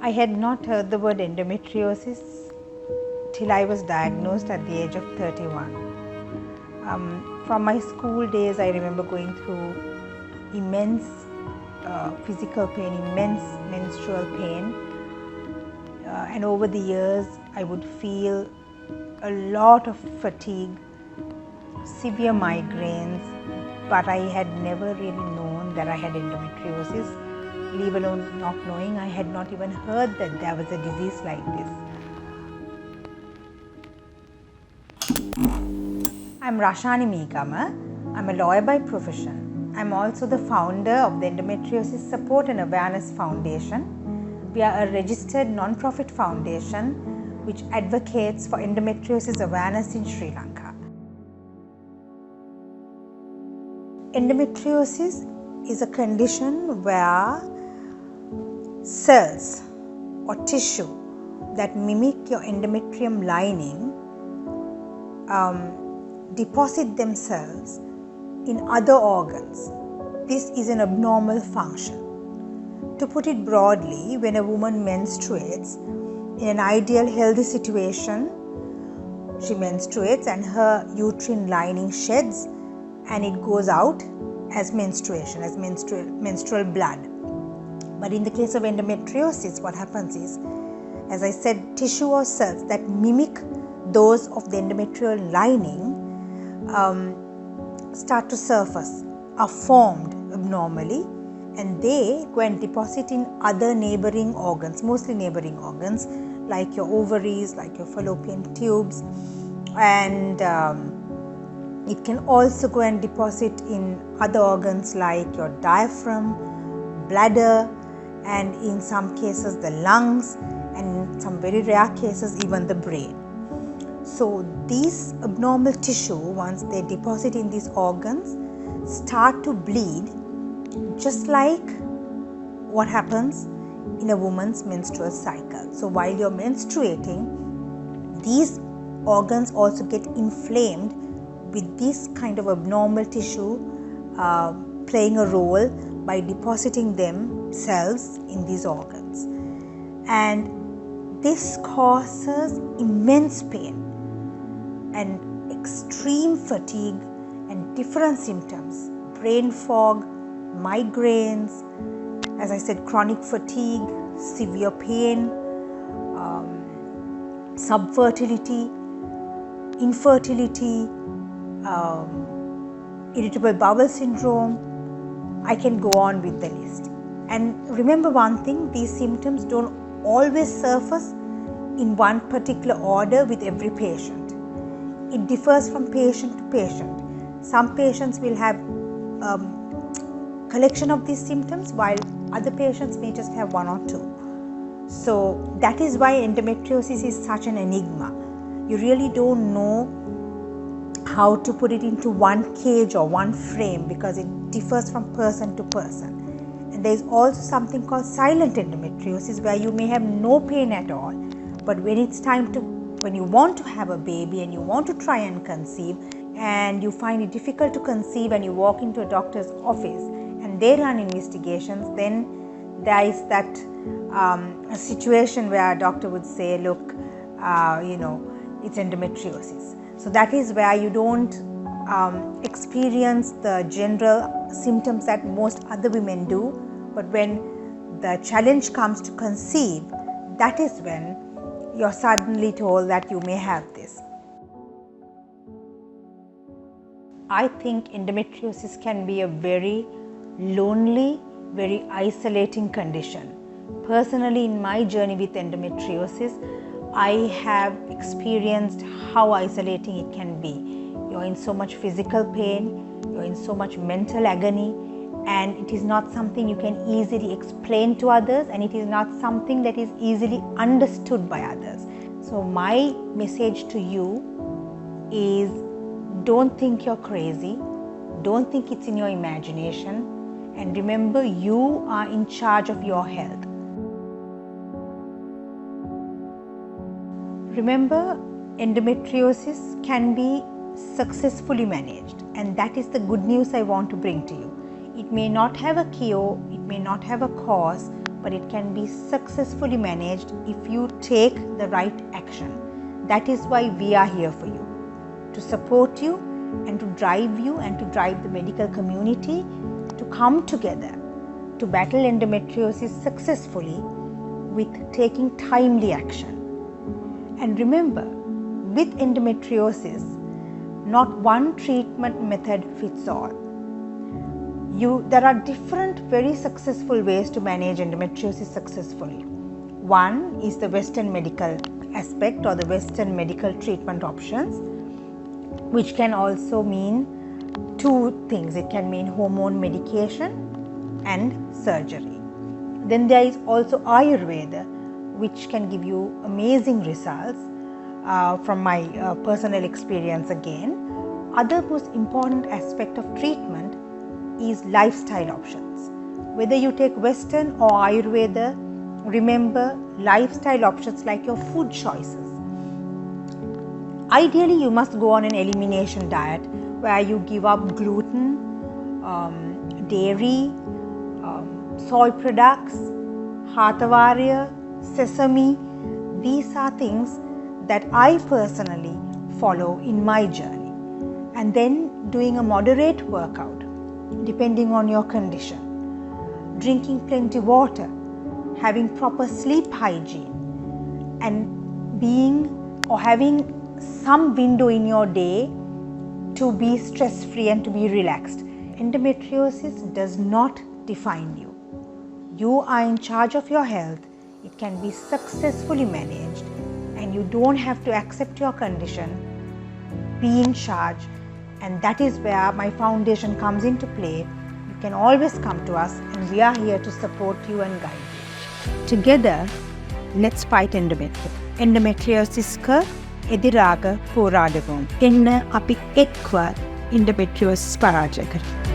I had not heard the word endometriosis till I was diagnosed at the age of 31. From my school days, I remember going through immense physical pain, immense menstrual pain, and over the years I would feel a lot of fatigue, severe migraines, but I had never really known that I had endometriosis, leave alone not knowing. I had not even heard that there was a disease like this. I'm Rashani Meegama. I'm a lawyer by profession. I'm also the founder of the Endometriosis Support and Awareness Foundation. We are a registered non-profit foundation which advocates for endometriosis awareness in Sri Lanka. Endometriosis is a condition where cells or tissue that mimic your endometrium lining deposit themselves in other organs. This is an abnormal function. To put it broadly, when a woman menstruates, in an ideal healthy situation, she menstruates and her uterine lining sheds and it goes out as menstruation, as menstrual blood. But in the case of endometriosis, what happens is, as I said, tissue or cells that mimic those of the endometrial lining start to surface, are formed abnormally, and they go and deposit in other neighboring organs, mostly neighboring organs like your ovaries, like your fallopian tubes, and it can also go and deposit in other organs like your diaphragm, bladder, and in some cases the lungs, and in some very rare cases even the brain. So these abnormal tissue, once they deposit in these organs, start to bleed just like what happens in a woman's menstrual cycle. So while you're menstruating, these organs also get inflamed with this kind of abnormal tissue playing a role by depositing themselves in these organs. And this causes immense pain and extreme fatigue and different symptoms, brain fog, migraines, as I said, chronic fatigue, severe pain, subfertility, infertility, irritable bowel syndrome. I can go on with the list. And remember one thing, these symptoms don't always surface in one particular order with every patient. It differs from patient to patient. Some patients will have collection of these symptoms, while other patients may just have one or two. So that is why endometriosis is such an enigma. You really don't know how to put it into one cage or one frame because it differs from person to person. And there is also something called silent endometriosis, where you may have no pain at all, but when it's time to, when you want to have a baby and you want to try and conceive and you find it difficult to conceive and you walk into a doctor's office and they run investigations, then there is that a situation where a doctor would say, look, it's endometriosis. So that is where you don't experience the general symptoms that most other women do, but when the challenge comes to conceive, that is when you're suddenly told that you may have this. I think endometriosis can be a very lonely, very isolating condition. Personally, in my journey with endometriosis, I have experienced how isolating it can be. You're in so much physical pain, you're in so much mental agony, and it is not something you can easily explain to others, and it is not something that is easily understood by others. So my message to you is, don't think you're crazy, don't think it's in your imagination, and remember, you are in charge of your health. Remember, endometriosis can be successfully managed, and that is the good news I want to bring to you. It may not have a cure, it may not have a cause, but it can be successfully managed if you take the right action. That is why we are here for you, to support you and to drive the medical community to come together to battle endometriosis successfully with taking timely action. And remember, with endometriosis, not one treatment method fits all. There are different very successful ways to manage endometriosis successfully. One is the Western medical aspect or the Western medical treatment options, which can also mean two things. It can mean hormone medication and surgery. Then there is also Ayurveda, which can give you amazing results from my personal experience again. Other most important aspect of treatment is lifestyle options. Whether you take Western or Ayurveda, remember lifestyle options like your food choices. Ideally, you must go on an elimination diet where you give up gluten, dairy, soy products, hathavarya, sesame. These are things that I personally follow in my journey. And then doing a moderate workout depending on your condition, drinking plenty water, having proper sleep hygiene, and having some window in your day to be stress free and to be relaxed. Endometriosis does not define you. You are in charge of your health. It can be successfully managed, and you don't have to accept your condition. Be in charge, and that is where my foundation comes into play. You can always come to us, and we are here to support you and guide you. Together, let's fight endometriosis ka ediraga poradavom. Enna api ekwa endometriosis parajaya karama.